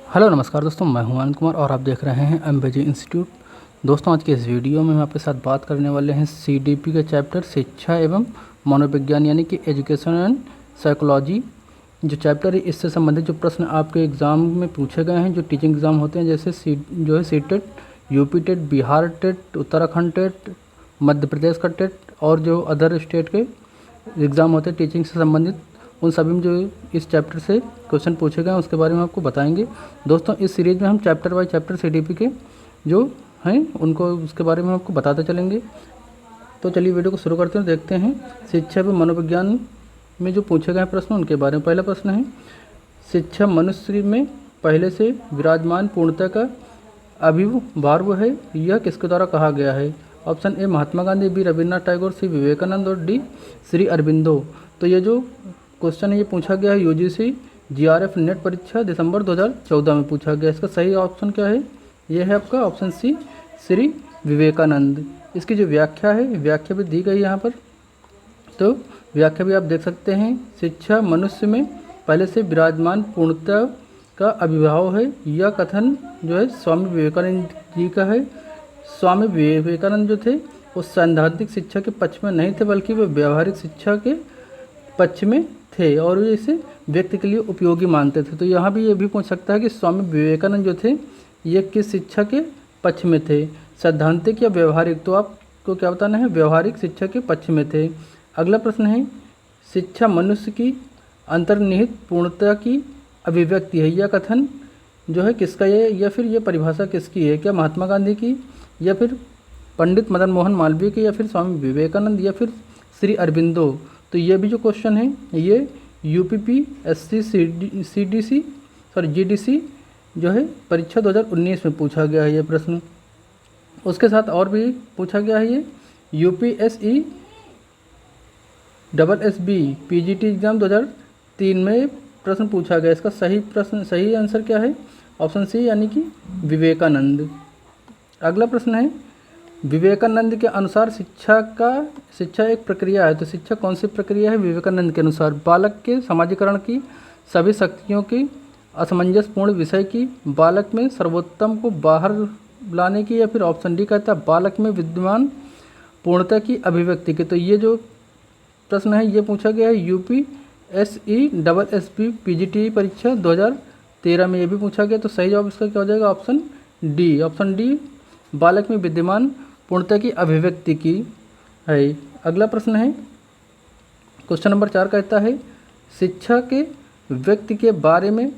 Hello नमस्कार दोस्तों, मैं हूं आनंद कुमार और आप देख रहे हैं एमबीजे इंस्टीट्यूट। दोस्तों, आज के इस वीडियो में हम आपके साथ बात करने वाले हैं सीडीपी का चैप्टर शिक्षा एवं मनोविज्ञान यानी कि एजुकेशन एंड साइकोलॉजी। जो चैप्टर है इससे संबंधित जो प्रश्न आपके एग्ज़ाम में पूछे गए हैं, जो टीचिंग एग्ज़ाम होते हैं जैसे C TET, UP TET, Bihar TET, Uttarakhand TET, Madhya Pradesh का टेट और जो अदर स्टेट के एग्ज़ाम होते हैं टीचिंग से संबंधित, उन सभी में जो इस चैप्टर से क्वेश्चन पूछे गए हैं उसके बारे में आपको बताएंगे। दोस्तों, इस सीरीज़ में हम चैप्टर बाय चैप्टर सीडीपी के जो हैं उनको उसके बारे में आपको बताते चलेंगे। तो चलिए वीडियो को शुरू करते हैं, देखते हैं शिक्षा व मनोविज्ञान में जो पूछे गए प्रश्न उनके बारे में। पहला प्रश्न है, शिक्षा मनुष्य में पहले से विराजमान पूर्णता का अभिभाव है, यह किसके द्वारा कहा गया है? Option A Mahatma Gandhi, B Rabindranath Tagore, C Vivekananda और डी श्री अरबिंदो। तो ये जो क्वेश्चन है ये पूछा गया है यूजीसी जीआरएफ नेट परीक्षा दिसंबर 2014 में पूछा गया। इसका सही ऑप्शन क्या है? ये है आपका ऑप्शन सी श्री विवेकानंद। इसकी जो व्याख्या है, व्याख्या भी दी गई यहाँ पर, तो व्याख्या भी आप देख सकते हैं। शिक्षा मनुष्य में पहले से विराजमान पूर्णता का अभिभाव है, यह कथन जो है स्वामी विवेकानंद जी का है। स्वामी विवेकानंद जो थे वो सैद्धांतिक शिक्षा के पक्ष में नहीं थे, बल्कि वे व्यवहारिक शिक्षा के पक्ष में थे और वे इसे व्यक्ति के लिए उपयोगी मानते थे। तो यहाँ भी ये भी पूछ सकता है कि स्वामी विवेकानंद जो थे ये किस शिक्षा के पक्ष में थे, सैद्धांतिक या व्यवहारिक? तो आपको क्या बताना है? व्यवहारिक शिक्षा के पक्ष में थे। अगला प्रश्न है, शिक्षा मनुष्य की अंतर्निहित पूर्णता की अभिव्यक्ति है, यह कथन जो है किसका है या फिर ये परिभाषा किसकी है? क्या महात्मा गांधी की, या फिर पंडित मदन मोहन मालवीय की, या फिर स्वामी विवेकानंद, या फिर श्री अरबिंदो? तो ये भी जो क्वेश्चन है ये यूपीपीएससी जीडीसी जो है परीक्षा 2019 में पूछा गया है ये प्रश्न। उसके साथ और भी पूछा गया है ये यूपीएससी एसएसबी पीजीटी एग्ज़ाम 2003 में प्रश्न पूछा गया। इसका सही आंसर क्या है? ऑप्शन सी यानी कि विवेकानंद। अगला प्रश्न है, विवेकानंद के अनुसार शिक्षा एक प्रक्रिया है, तो शिक्षा कौन सी प्रक्रिया है विवेकानंद के अनुसार? बालक के समाजीकरण की, सभी शक्तियों की, असमंजसपूर्ण विषय की, बालक में सर्वोत्तम को बाहर लाने की, या फिर ऑप्शन डी कहता है बालक में विद्यमान पूर्णता की अभिव्यक्ति की। तो ये जो प्रश्न है ये पूछा गया है यूपीएससी पीजीटी परीक्षा 2013 में ये भी पूछा गया। तो सही जवाब इसका क्या हो जाएगा? ऑप्शन डी बालक में विद्यमान पूर्णता की अभिव्यक्ति की है। अगला प्रश्न है, क्वेश्चन नंबर 4 कहता है, शिक्षा के व्यक्ति के बारे में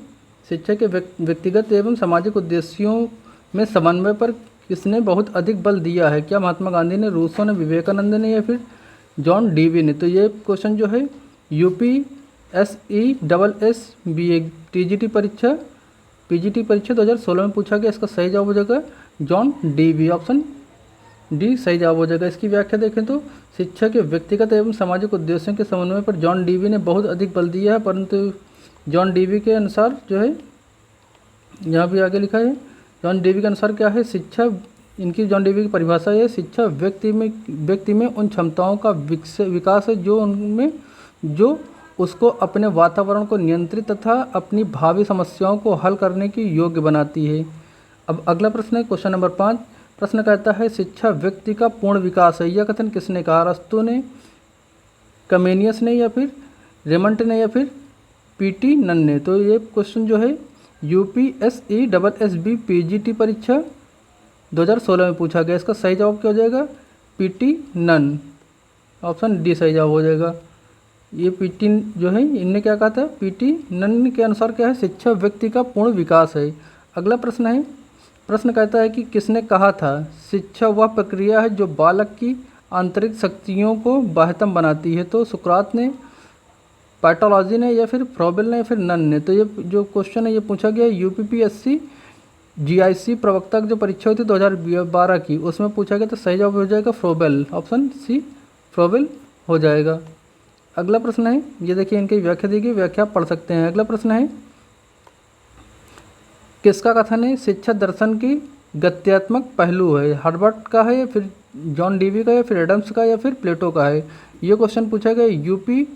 शिक्षा के व्यक्तिगत एवं सामाजिक उद्देश्यों में समन्वय पर किसने बहुत अधिक बल दिया है? क्या महात्मा गांधी ने, रूसो ने, विवेकानंद ने, या फिर जॉन डीवी ने? तो ये क्वेश्चन जो है यूपीएससी पीजीटी परीक्षा 2016 में पूछा गया। इसका सही जवाब हो जाएगा जॉन डीवी, ऑप्शन डी सही जवाब हो जाएगा। इसकी व्याख्या देखें तो शिक्षा के व्यक्तिगत एवं सामाजिक उद्देश्यों के समन्वय पर जॉन डीवी ने बहुत अधिक बल दिया है, परंतु जॉन डीवी के अनुसार जो है यहाँ भी आगे लिखा है, जॉन डीवी के अनुसार क्या है? शिक्षा, इनकी जॉन डीवी की परिभाषा है, शिक्षा व्यक्ति में उन क्षमताओं का विकास है जो उसको अपने वातावरण को नियंत्रित तथा अपनी भावी समस्याओं को हल करने की योग्य बनाती है। अब अगला प्रश्न है क्वेश्चन नंबर 5। प्रश्न कहता है, शिक्षा व्यक्ति का पूर्ण विकास है, यह कथन किसने कहा? अरस्तु ने, कमेनियस ने, या फिर रेमंड ने, या फिर पीटी नन ने? तो ये क्वेश्चन जो है यूपीएससी पीजीटी परीक्षा 2016 में पूछा गया। इसका सही जवाब क्या हो जाएगा? पीटी नन, ऑप्शन डी सही जवाब हो जाएगा। ये पीटी जो है इनने क्या कहा था? पीटी नन के अनुसार क्या है? शिक्षा व्यक्ति का पूर्ण विकास है। अगला प्रश्न है, प्रश्न कहता है कि किसने कहा था शिक्षा वह प्रक्रिया है जो बालक की आंतरिक शक्तियों को बाह्यतम बनाती है? तो सुकरात ने, पैटोलॉजी ने, या फिर फ्रोबेल ने, या फिर नन ने? तो ये जो क्वेश्चन है ये पूछा गया यूपीपीएससी जीआईसी प्रवक्ता जो परीक्षा हुई थी 2012 की, उसमें पूछा गया। तो सही जवाब हो जाएगा फ्रोबेल, ऑप्शन सी फ्रोबेल हो जाएगा। अगला प्रश्न है, ये देखिए इनकी व्याख्या दी गई, व्याख्या पढ़ सकते हैं। अगला प्रश्न है, किसका कथन है शिक्षा दर्शन की गत्यात्मक पहलू है? हार्वर्ड का है, या फिर जॉन डीवी का, या फिर एडम्स का, या फिर प्लेटो का है? ये क्वेश्चन पूछा गया UP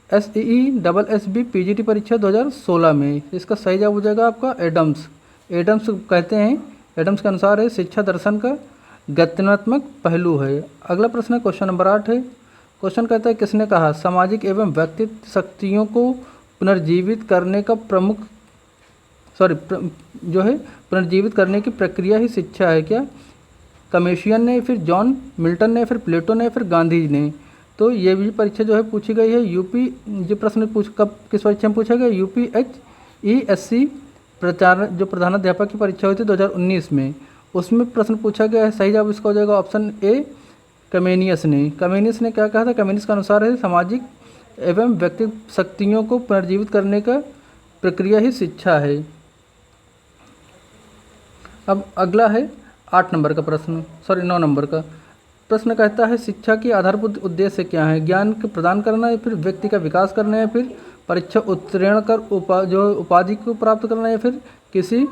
SEE double SB PGT परीक्षा 2016 में। इसका सही जवाब हो जाएगा आपका एडम्स। एडम्स कहते हैं, एडम्स के अनुसार है शिक्षा दर्शन का गत्यात्मक पहलू है। अगला प्रश्न है क्वेश्चन नंबर 8 है। क्वेश्चन कहता है किसने कहा सामाजिक एवं व्यक्तित्व शक्तियों को पुनर्जीवित करने का प्रमुख जो है पुनर्जीवित करने की प्रक्रिया ही शिक्षा है। क्या कमेशियन ने, फिर जॉन मिल्टन ने, फिर प्लेटो ने, फिर गांधी ने। तो ये भी परीक्षा जो है पूछी गई है यूपी, जो प्रश्न कब किस परीक्षा में पूछा गया, UPHESC जो प्रधानाध्यापक की परीक्षा हुई थी 2019 में, उसमें प्रश्न पूछा गया है। सही जवाब इसका हो जाएगा ऑप्शन ए कमेनियस ने। कमेनियस ने क्या कहा था, कमेनियस के अनुसार है सामाजिक एवं व्यक्तिगत शक्तियों को पुनर्जीवित करने का प्रक्रिया ही शिक्षा है। अब अगला है 8 नंबर का प्रश्न, 9 नंबर का प्रश्न कहता है शिक्षा की आधारभूत उद्देश्य क्या है, ज्ञान के प्रदान करना या फिर व्यक्ति का विकास करना या फिर परीक्षा उत्तीर्ण कर उपाधि को प्राप्त करना या फिर किसी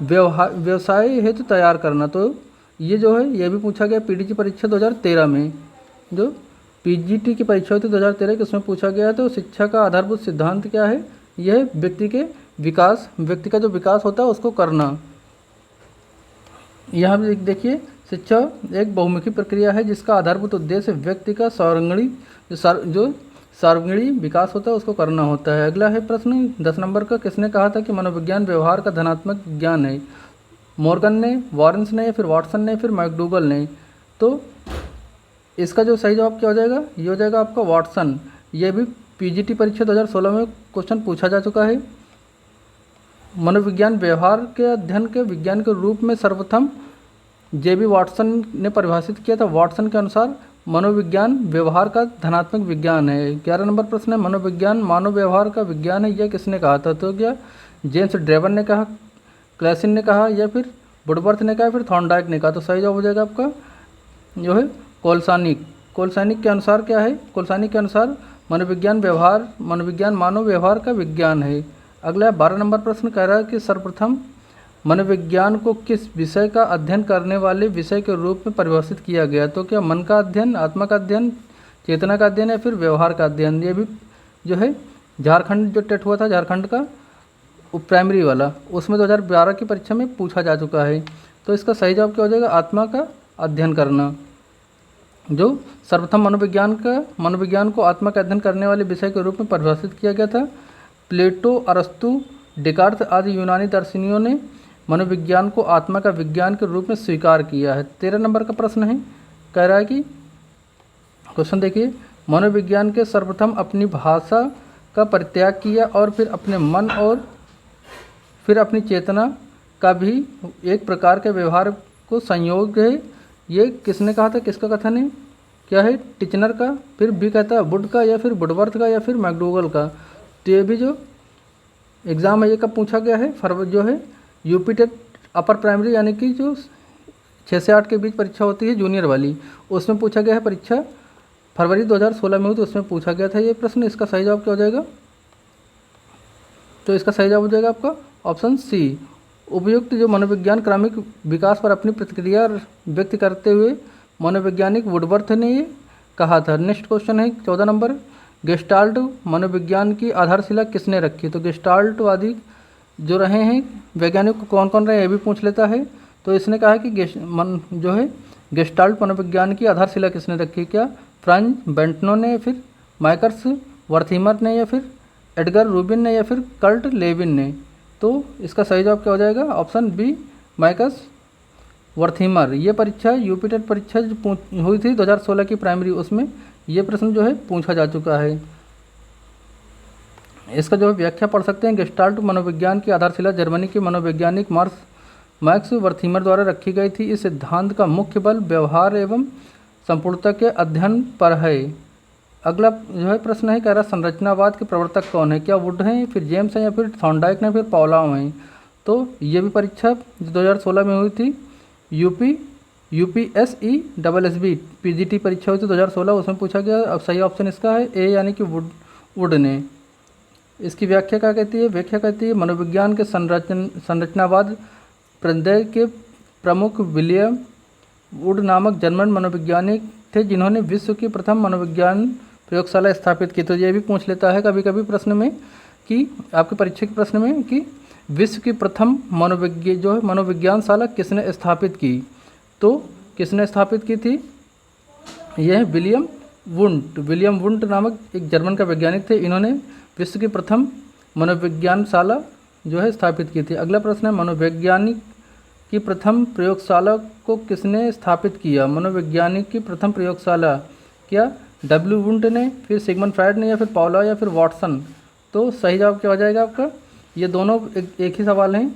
व्यवसाय हेतु तैयार करना। तो ये जो है ये भी पूछा गया पीटीजी परीक्षा 2013 में, जो पीजीटी की परीक्षा हुई थी 2013 के, उसमें पूछा गया। तो शिक्षा का आधारभूत सिद्धांत क्या है, यह व्यक्ति का जो विकास होता है उसको करना। यहाँ भी देखिए शिक्षा एक बहुमुखी प्रक्रिया है जिसका आधारभूत उद्देश्य व्यक्ति का सार्वजनिक विकास होता है उसको करना होता है। अगला है प्रश्न 10 नंबर का, किसने कहा था कि मनोविज्ञान व्यवहार का धनात्मक विज्ञान है, मॉर्गन ने, वॉरेंस ने, फिर वाटसन ने, फिर मैकडूगल ने। तो इसका जो सही जवाब क्या हो जाएगा, ये हो जाएगा आपका वाटसन। ये भी पीजीटी परीक्षा 2016 में क्वेश्चन पूछा जा चुका है। मनोविज्ञान व्यवहार के अध्ययन के विज्ञान के रूप में सर्वप्रथम जेबी वाटसन ने परिभाषित किया था। वाटसन के अनुसार मनोविज्ञान व्यवहार का धनात्मक विज्ञान है। 11 नंबर प्रश्न है मनोविज्ञान मानव व्यवहार का विज्ञान है, यह किसने कहा था। तो क्या जेम्स ड्रेवन ने कहा, क्लैसिन ने कहा, या फिर वुडवर्थ ने कहा, फिर थॉर्नडाइक ने कहा। तो सही जवाब हो जाएगा आपका जो है कोलसानिक के अनुसार क्या है, कोलसानिक के अनुसार मनोविज्ञान मानव व्यवहार का विज्ञान है। अगला 12 नंबर प्रश्न कह रहा है कि सर्वप्रथम मनोविज्ञान को किस विषय का अध्ययन करने वाले विषय के रूप में परिभाषित किया गया। तो क्या मन का अध्ययन, आत्मा का अध्ययन, चेतना का अध्ययन या फिर व्यवहार का अध्ययन। ये भी जो है झारखंड जो टेट हुआ था झारखंड का प्राइमरी वाला, उसमें 2012 की परीक्षा में पूछा जा चुका है। तो इसका सही जवाब क्या हो जाएगा, आत्मा का अध्ययन करना। जो सर्वप्रथम मनोविज्ञान को आत्मा का अध्ययन करने वाले विषय के रूप में परिभाषित किया गया था। प्लेटो, अरस्तु, डेकार्त आदि यूनानी दर्शनियों ने मनोविज्ञान को आत्मा का विज्ञान के रूप में स्वीकार किया है। 13 नंबर का प्रश्न है, कह रहा है कि क्वेश्चन देखिए, मनोविज्ञान के सर्वप्रथम अपनी भाषा का परित्याग किया और फिर अपने मन और फिर अपनी चेतना का भी एक प्रकार के व्यवहार को संयोग है। ये किसने कहा था, किसका कथन है, क्या है, टिचनर का, फिर भी कहता है वुड का, या फिर वुडवर्थ का, या फिर मैकडूगल का। तो ये भी जो एग्ज़ाम है ये कब पूछा गया है, फरवरी जो है यूपी टेट अपर प्राइमरी यानी कि जो 6 से 8 के बीच परीक्षा होती है जूनियर वाली, उसमें पूछा गया है परीक्षा फरवरी 2016 में हुई, तो उसमें पूछा गया था ये प्रश्न। इसका सही जवाब क्या हो जाएगा, तो इसका सही जवाब हो जाएगा आपका ऑप्शन सी। उपयुक्त जो मनोविज्ञान क्रमिक विकास पर अपनी प्रतिक्रिया व्यक्त करते हुए मनोवैज्ञानिक वुडवर्थ ने ये कहा था। नेक्स्ट क्वेश्चन है 14 नंबर, गेस्टाल्ट मनोविज्ञान की आधारशिला किसने रखी। तो गेस्टाल्टवादी जो रहे हैं वैज्ञानिक कौन कौन रहे ये भी पूछ लेता है। तो इसने कहा है कि गेस्टाल्ट मनोविज्ञान की आधारशिला किसने रखी, क्या फ्रांज बेंटनो ने, फिर माइकर्स वर्थीमर ने, या फिर एडगर रूबिन ने, या फिर कर्ट लेविन ने। तो इसका सही जवाब क्या हो जाएगा, ऑप्शन बी माइकर्स वर्थीमर। ये परीक्षा यूपी टेट परीक्षा जो हुई थी 2016 की प्राइमरी, उसमें ये प्रश्न जो है पूछा जा चुका है। इसका जो है व्याख्या पढ़ सकते हैं, गेस्टाल्ट मनोविज्ञान की आधारशिला जर्मनी के मनोवैज्ञानिक मैक्स वर्थीमर द्वारा रखी गई थी। इस सिद्धांत का मुख्य बल व्यवहार एवं संपूर्णता के अध्ययन पर है। अगला जो है प्रश्न है, कह रहा संरचनावाद के प्रवर्तक कौन है, क्या वुड हैं, फिर जेम्स हैं, या फिर थॉर्नडाइक ने, फिर पाउलाव हैं। तो ये भी परीक्षा 2016 में हुई थी, UPSESSB PGT परीक्षा हुई थी 2016, उसमें पूछा गया। अब सही ऑप्शन इसका है ए यानी कि वुड ने। इसकी व्याख्या क्या कहती है, व्याख्या कहती है मनोविज्ञान के संरचनावाद प्रत्यय के प्रमुख विलियम वुड नामक जर्मन मनोवैज्ञानिक थे जिन्होंने विश्व की प्रथम मनोविज्ञान प्रयोगशाला स्थापित की। तो ये भी पूछ लेता है कभी कभी प्रश्न में कि आपके परीक्षा के प्रश्न में कि विश्व की प्रथम मनोविज्ञानशाला किसने स्थापित की? तो किसने स्थापित की थी? यह है विलियम वुंट नामक एक जर्मन का वैज्ञानिक थे। इन्होंने विश्व की प्रथम मनोविज्ञानशाला जो है स्थापित की थी। अगला प्रश्न है, मनोवैज्ञानिक की प्रथम प्रयोगशाला को किसने स्थापित किया? मनोवैज्ञानिक की प्रथम प्रयोगशाला क्या डब्ल्यू वुंट ने, फिर सिगमंड फ्रायड ने, या फिर पाउला, या फिर वाटसन? तो सही जवाब क्या हो जाएगा आपका? ये दोनों एक ही सवाल हैं,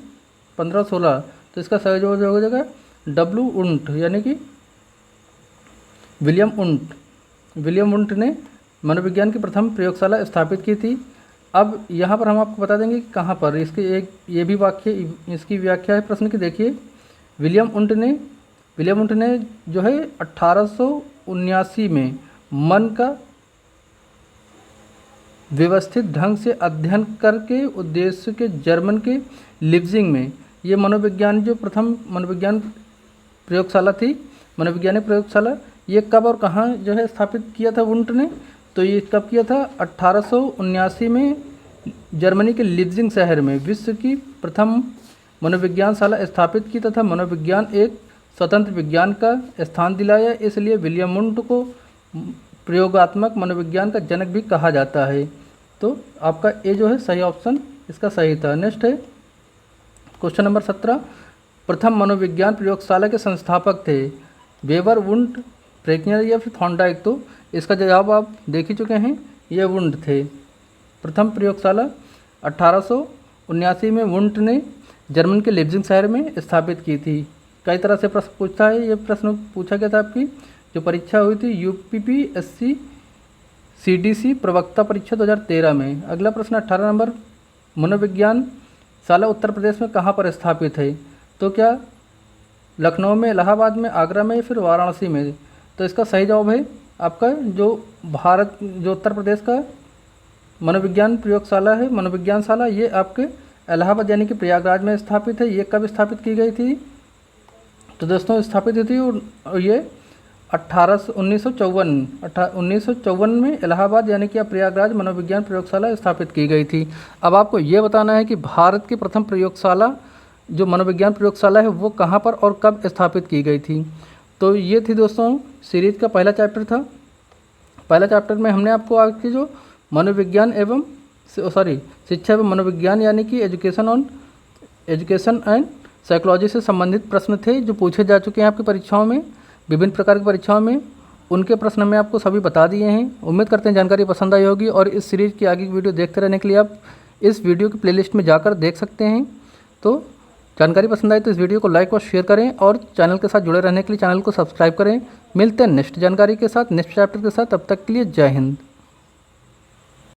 15-16। तो इसका सही जवाब हो जाएगा डब्ल्यू वुंट, यानी कि विलियम वुंट ने मनोविज्ञान की प्रथम प्रयोगशाला स्थापित की थी। अब यहाँ पर हम आपको बता देंगे कि कहाँ पर इसके एक ये भी वाक्य इसकी व्याख्या है प्रश्न की। देखिए, विलियम वुंट ने जो है 1879 में मन का व्यवस्थित ढंग से अध्ययन करके उद्देश्य के जर्मन के लिप्जिंग में ये मनोविज्ञान जो प्रथम मनोविज्ञान प्रयोगशाला थी, मनोवैज्ञानिक प्रयोगशाला, ये कब और कहाँ जो है स्थापित किया था वुंट ने? तो ये कब किया था? 1879 में जर्मनी के लिप्जिंग शहर में विश्व की प्रथम मनोविज्ञानशाला स्थापित की तथा मनोविज्ञान एक स्वतंत्र विज्ञान का स्थान दिलाया। इसलिए विलियम वुंट को प्रयोगात्मक मनोविज्ञान का जनक भी कहा जाता है। तो आपका ए जो है सही ऑप्शन इसका सही था। नेक्स्ट है क्वेश्चन नंबर 17, प्रथम मनोविज्ञान प्रयोगशाला के संस्थापक थे वेबर, वुंट, प्रेकनियर या फिर थॉर्नडाइक? तो इसका जवाब आप देख ही चुके हैं, ये वुंट थे। प्रथम प्रयोगशाला 1879 में वुंट ने जर्मन के लिप्जिंग शहर में स्थापित की थी। कई तरह से प्रश्न पूछता है, ये प्रश्न पूछा गया था आपकी जो परीक्षा हुई थी UPPSC CDC प्रवक्ता परीक्षा 2013 में। अगला प्रश्न 18 नंबर, मनोविज्ञानशाला उत्तर प्रदेश में कहाँ पर स्थापित है? तो क्या लखनऊ में, इलाहाबाद में, आगरा में या फिर वाराणसी में? तो इसका सही जवाब है आपका जो उत्तर प्रदेश का मनोविज्ञान प्रयोगशाला है, मनोविज्ञानशाला, ये आपके इलाहाबाद यानी कि प्रयागराज में स्थापित है। ये कब स्थापित की गई थी? तो दोस्तों स्थापित हुई थी और ये 1954 में इलाहाबाद यानी कि प्रयागराज मनोविज्ञान प्रयोगशाला स्थापित की गई थी। अब आपको ये बताना है कि भारत की प्रथम प्रयोगशाला जो मनोविज्ञान प्रयोगशाला है वो कहाँ पर और कब स्थापित की गई थी। तो ये थी दोस्तों सीरीज का पहला चैप्टर था। पहला चैप्टर में हमने आपको आपकी जो शिक्षा एवं मनोविज्ञान यानी कि एजुकेशन एंड साइकोलॉजी से संबंधित प्रश्न थे जो पूछे जा चुके हैं आपकी परीक्षाओं में, विभिन्न प्रकार की परीक्षाओं में। उनके प्रश्न मैं आपको सभी बता दिए हैं। उम्मीद करते हैं जानकारी पसंद आई होगी और इस सीरीज़ की आगे की वीडियो देखते रहने के लिए आप इस वीडियो की प्लेलिस्ट में जाकर देख सकते हैं। तो जानकारी पसंद आए तो इस वीडियो को लाइक और शेयर करें और चैनल के साथ जुड़े रहने के लिए चैनल को सब्सक्राइब करें। मिलते हैं नेक्स्ट जानकारी के साथ, नेक्स्ट चैप्टर के साथ। तब तक के लिए जय हिंद।